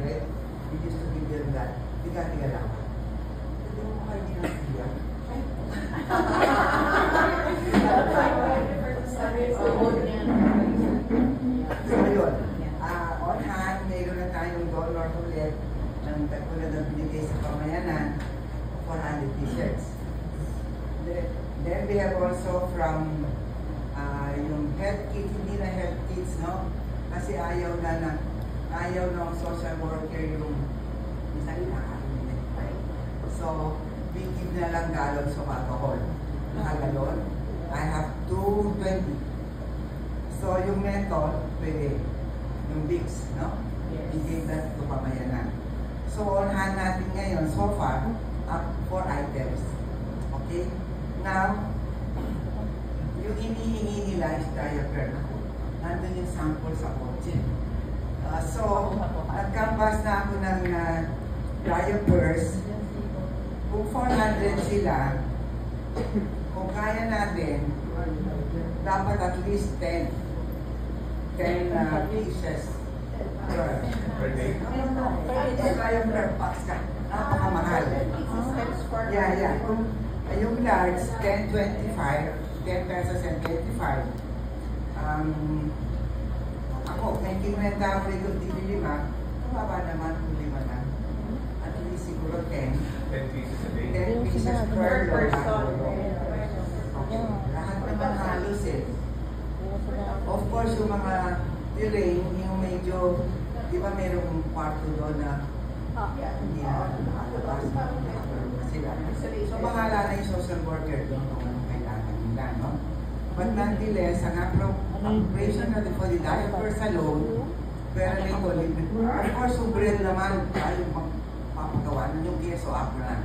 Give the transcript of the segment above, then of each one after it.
bread. We used to give them that. Tiga-tiga lang. Hindi mo kayo ginagawa. So yun, on hand, mayroon na tayong donor ulit ng katulad ng binigay sa pamayanan, 400 t-shirts. Then we have also from yung health kit, hindi na health kits, no? Kasi ayaw ng social worker yung isang inakain. So, we give na lang gallons of alcohol. Nakagalon. I have 220. So, yung menthol, pwede. Yung Vicks, no? We gave that to pamayanan. So, on hand natin ngayon, so far, up 4 items. Okay? Now, yung inihingi nila is diaper. Nandun yung sample sa kotse. So, nag-canvas na ako ng diapers. Kung 400 sila, kung kaya natin, dapat at least 10 pieces per day. Kaya per box ka. Napakamahal. Yeah. Yung large, 10.25. 10 pesos and 25. Ako, may kinwenta ako rito TV5, mababa naman kung 5 na. At least siguro 10. 10 pieces a day? 10 pieces per person. Okay. Lahat naman halos eh. Of course, yung mga terrain, yung medyo, di ba merong kwarto doon na hindi na nakalabas sila. So, bahala na yung social worker doon kung ano kailangan nila, no? But nonetheless, ang appropriation natin for the diapers alone, pero nito, of course, yung bread naman, tayo magpapagawa ng yung keso up na.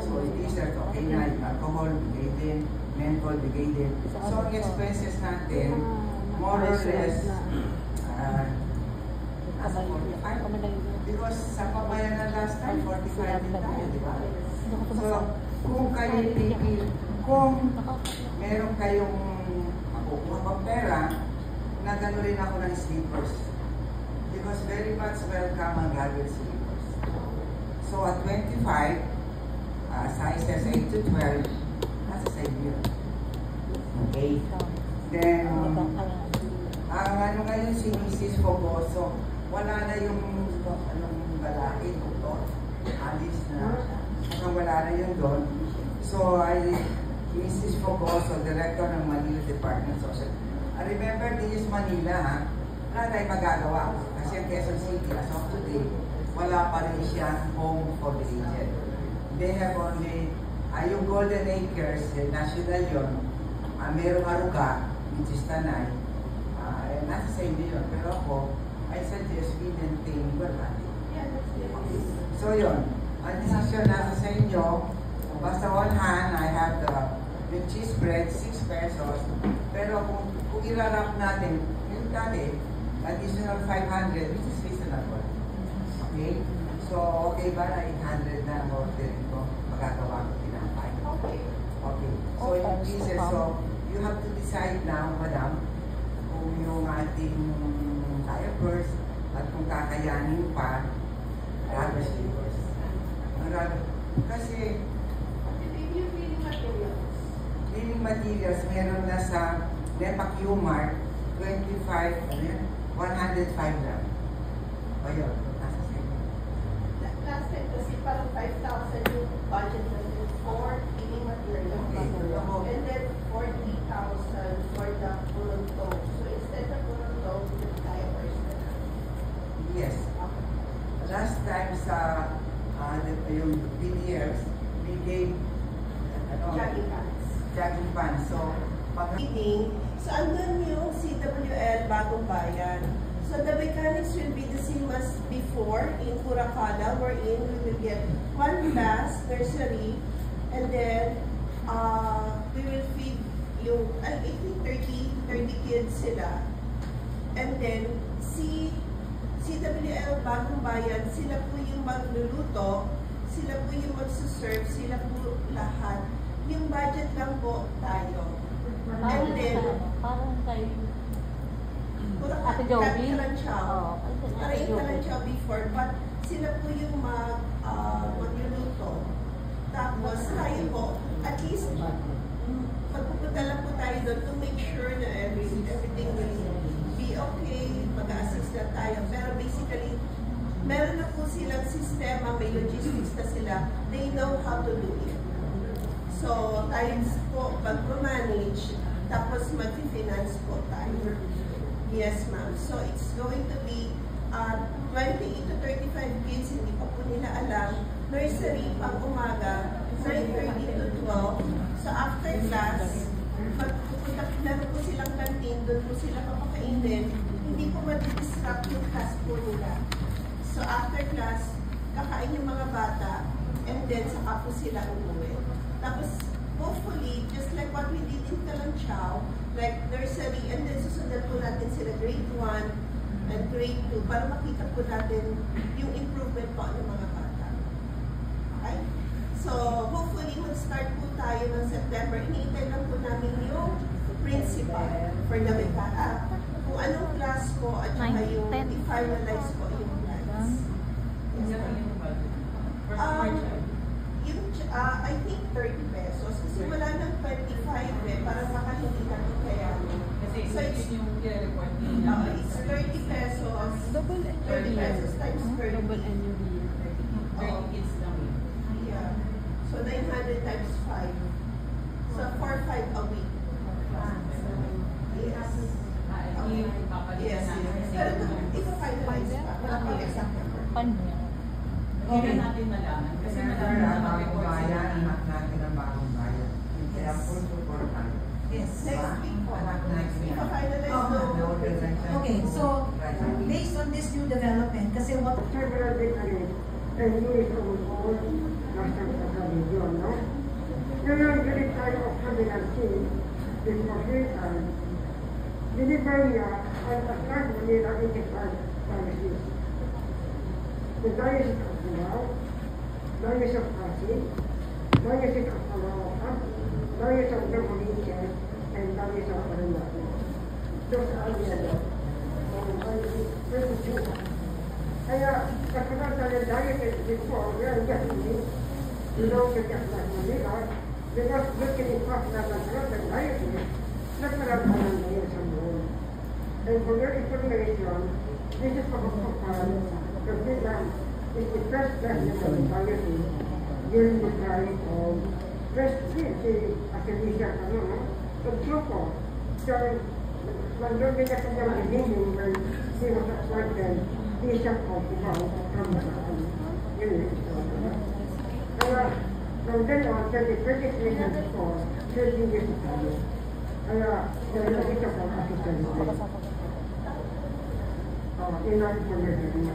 So, t-shirt, okay na, yung alcohol, bigay din, menthol, bigay din. So, ang expenses natin, more or less, nasa 45. Because sa pamayanan last time, 45 din tayo, di ba? So, kung kayo pipil, kung meron kayong makukuha pang pera, nagano rin ako ng slippers. Because very much welcome ang gathered slippers. So, at 25, sizes 8 to 12, nasa sa inyo. Okay. Then, ang ano ngayon si Mrs. Fogoso, wala na yung anong balaki, doktor, alis na, wala na yun doon. So, Mrs. Fogoso, Director ng Manila Department of Social. Remember, this is Manila, ha? Wala tayong magagawa. Kasi ang Quezon City, as of today, wala pa rin siya home for the aged. They have only, yung Golden Acres, national yun, merong Aruga, which is Tanay, nasa sa inyo yun. Pero ako, I suggest we maintain Guarmati. So yun, ang decision nasa sa inyo, basta on hand, I have yung cheese bread, 6 pesos. Pero kung irarap natin, yung dati, additional 500, which is reasonable. Okay? So, okay ba na 800 na ang order ito? Magagawa ko tinapay. Okay. So, yung pieces, so, you have to decide now, madam, kung yung ating diapers at kung kakayanin pa, rubber slippers. Kasi, cleaning materials, meron na sa Nepa Q-Mart, 25, 105 lang. O yun, nasa sa'yo. Last time kasi parang 5,000 yung budget natin for cleaning materials. Okay. And then 40,000 for the pulunto. So instead of pulunto, yung diapers na lang. Yes. Last time sa yung PDFs, we gave jogging pants. So, So andun yung CWL Bagong Bayan. So the mechanics will be the same as before in Puracala, wherein we will get one class, nursery, and then we will feed yung, I think 30 kids sila. And then, CWL Bagong Bayan, sila po yung magluluto, sila po yung magsuserve, sila po lahat. Yung budget lang po tayo. And then, parang kayo, Ate Joby? Parang ikalan siya before, but sila po yung magluluto. Tapos tayo po, at least magpupunta lang po tayo doon to make sure na everything will be okay, mag-assist na tayo. Pero basically, meron na po silang sistema, may logistics na sila, they know how to do it. So, tayo po mag-manage, tapos mag-finance po tayo. Yes, ma'am. So, it's going to be 28 to 35 kids, hindi pa po nila alam. Nursery pang umaga, 9:30 to 12. So, after class, meron po silang canteen, doon po sila papakainin. Hindi po ma-disrupt yung class po nila. So, after class, kakain yung mga bata, and then saka po sila umuwi. Tapos, hopefully, just like what we did in Kalanchao, like nursery, and then susundan po natin sila grade 1 and grade 2 para makita po natin yung improvement po ng mga bata. Okay? So, hopefully, mag-start po tayo ng September. Iniintay lang po namin yung principal for the kung anong class po at saka yung i-finalize po yung plans. I think 30 pesos. Kasi wala ng 25 parang makahindi natin kaya. So it's yung report niya. It's 30 pesos. 30 pesos times 30. Double NUV. 30 kids lang. Yeah. So 900 times 5. So 4-5 a week. Yes. Yes. Pero ito-finalize pa. Okay natin malaman. Kasi madami na mag-report sila. Anak natin ang bagong bayan. Kaya full support tayo. Yes. Next week po. Next week. Okay, so based on this new development, kasi what several decades and years of old national religion, no? Ngayon, galit tayo of Saminansin, this Muslim, deliver niya ang asad mo nila itikad policies. The Diocese of Cubao, Diocese of Pasig, Diocese of Caloocan, Diocese of Novaliches, and Diocese of Aranaque. Those are the other. Kaya, kasunod sa diocese before, we are getting you don't get that Manila, because looking across that the diocese, nagkaroon ka ng diocese road. And for your information, this is for because Vietnam is the first president of the diocese during the time of President Acacia Canona, but Truco. So, when doon din ako ng beginning when he was appointed Bishop of Cubao from the Kaya, from then on, 33 years before, 13 years ago, kaya, nalilagit ako ang assistant. In order for your journey.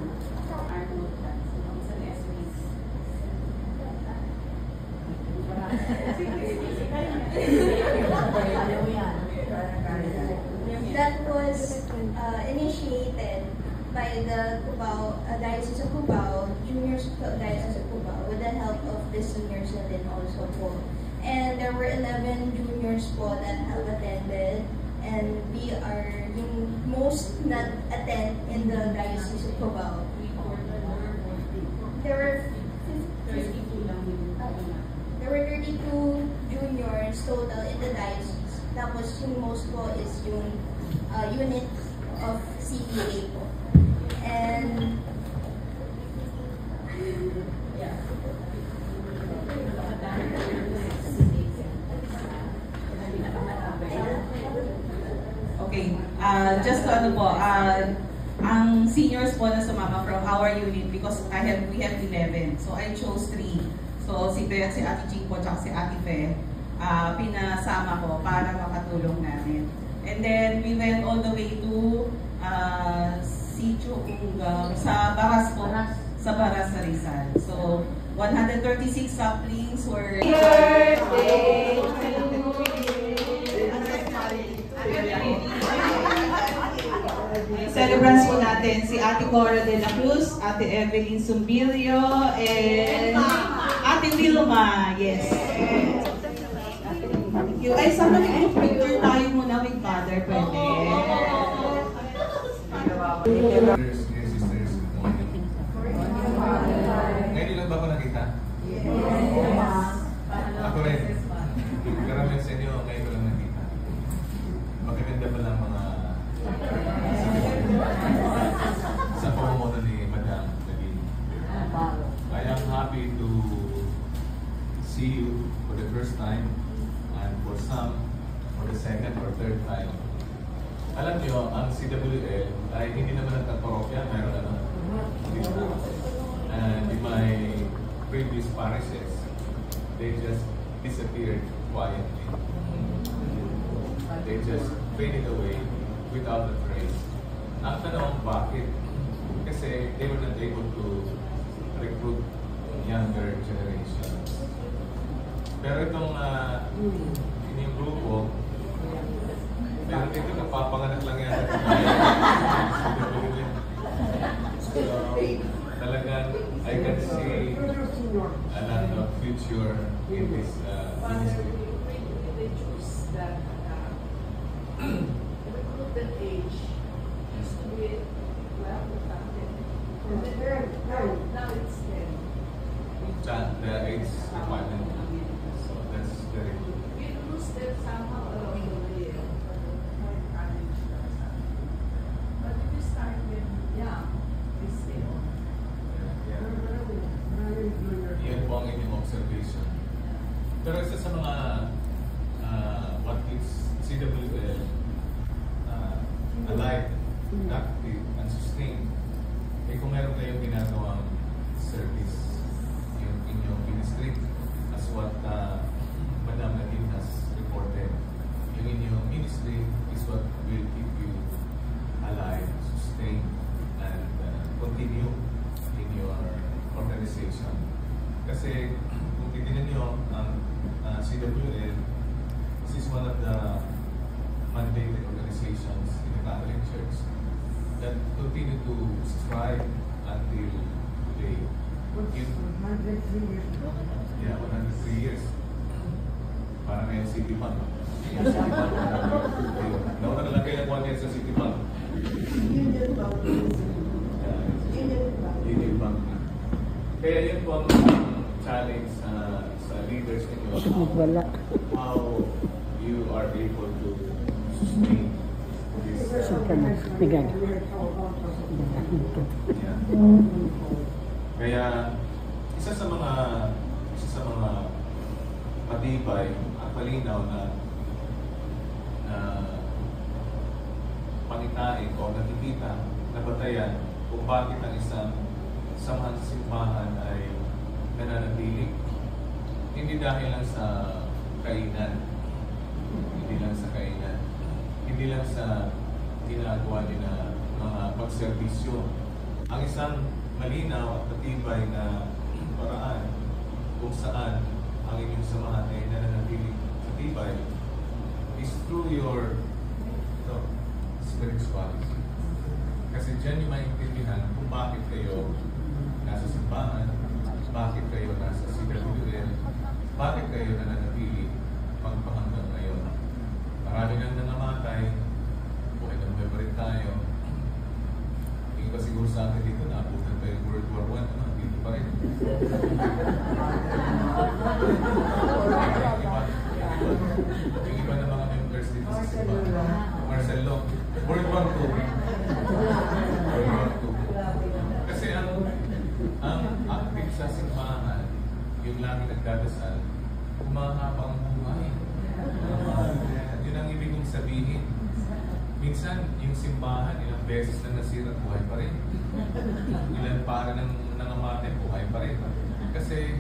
That was initiated by the Diocese of Cubao, Junior Diocese of Cubao, with the help of the seniors and then also po. And there were 11 juniors po that have attended, and we are yung most not attend in the Diocese of Cubao. There were 32 juniors total in the diocese. Tapos yung most po is yung unit of CPA po. And okay, just to ano po, ang seniors po na sumama from our unit because we have 11. So I chose 3. So si Beth, si Ate Ching po, at si Ate Fe, pinasama ko para makatulong namin. And then we went all the way to Sitio Unggang, sa Baras po, sa Baras sa Rizal. So 136 saplings were... Birthday celebrants po natin si Ate Cora de la Cruz, Ate Evelyn Zumbilio, and Ate Wilma. Yes. Thank you. Ay, sana mag-picture tayo muna with Father. Pwede. time, and for some, for the second or third time. Alam nyo, ang CWL ay hindi naman nagkaparokya, meron ano. And in my previous parishes, they just disappeared quietly. They just faded away without a trace. Ang tanong, bakit? Kasi they were not able to recruit younger generations. Pero itong inyong grupo, meron dito napapanganak lang yan. So, talagang I can see a lot of future in this ministry. They choose that recruitment age used to be 12 or 10. Now it's 10. The age requirement. So that's very good. We lose them somehow along the way. But if you start with young, they stay on. Yan po ang inyong observation. Pero isa sa mga what keeps CWL alive, active, and sustained, kung meron kayong ginagawang service, yung inyong ministry, as what Madam Nadine has reported, yung inyong ministry is what will keep you alive, sustained, and continue in your organization. Kasi kung titignan nyo ang CWL, this is one of the mandated organizations in the Catholic Church that continue to strive until today. Yeah, 103 years. Para ngayon City Bank. Nauna na lang kayo ng 1 year sa City Bank. Union Bank. Union Bank. Kaya yun po ang challenge sa leaders ninyo. How you are able to sustain this. Kaya isa sa mga matibay at malinaw na pangitain o nakikita na batayan kung bakit ang isang samahan sa simbahan ay nananatili. Hindi dahil lang sa kainan, hindi lang sa ginagawa nila mga pagserbisyo. Ang isang malinaw at matibay na paraan kung saan ang inyong samahan ay nananatili sa tibay is through your spirituality. Kasi dyan yung maintindihan kung bakit kayo nasa simbahan, bakit kayo nasa CWL, bakit kayo nananatili pagpahanggang ngayon. Marami nang nangamatay, buhay na buhay pa rin tayo. Hindi ba siguro sa akin dito na abutan pa yung World War I, dito pa rin. Yung iba na mga members dito sa simbahan, Marcelo, World War II. World War II. Kasi ang active sa simbahan, yung lagi nagdadasal, kumahaba ang buhay. Yun ang ibig kong sabihin. Minsan, yung simbahan, ilang beses na nasira, buhay pa rin. Ilan para ng nangamatay, buhay pa rin. Kasi,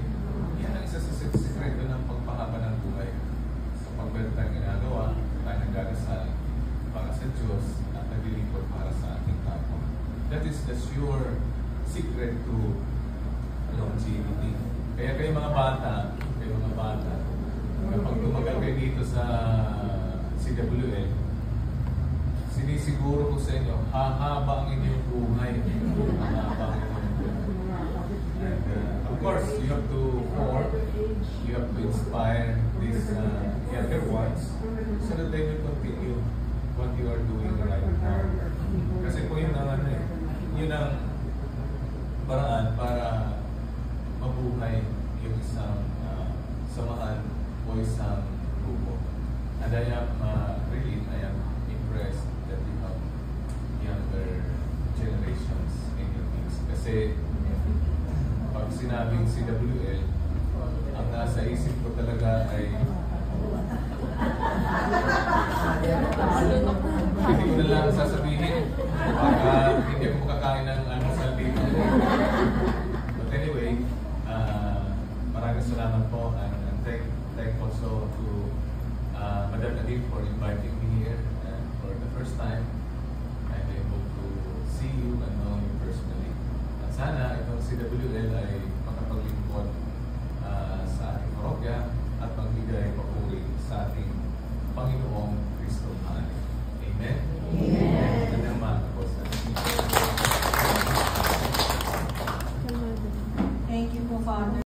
yan ang isa sa sekreto ng pagpahaba ng buhay. Sa pagpwede tayong ginagawa, tayo nagdadasal para sa Diyos at naglilingkod para sa ating kapwa. That is the sure secret to longevity. Kaya kayo mga bata, kapag tumagal kayo dito sa CWL, sinisiguro ko sa inyo, hahaba ang inyong buhay. Hahaba ang inyong buhay. And of course, you have to form, you have to inspire these younger ones so that they will continue what you are doing right now. Kasi po yun ang yun ang paraan para mabuhay yung isang samahan o isang grupo. And I am impressed that you have younger generations in your midst. Kasi pag sinabing CWL, ang nasa isip ko talaga ay hindi ko na lang sasabihin baka hindi ako makakain ng almusal dito. But anyway, maraming salamat po and thank also to Madam Nadine for inviting me here and for the first time. I'm able to see you and know you personally. At sana itong CWL ay makapaglingkod sa ating parokya at magbigay papuri sa ating Panginoong Kristo Mahal. Amen? Amen. Kanyang mga kaposa. Thank you po, Father.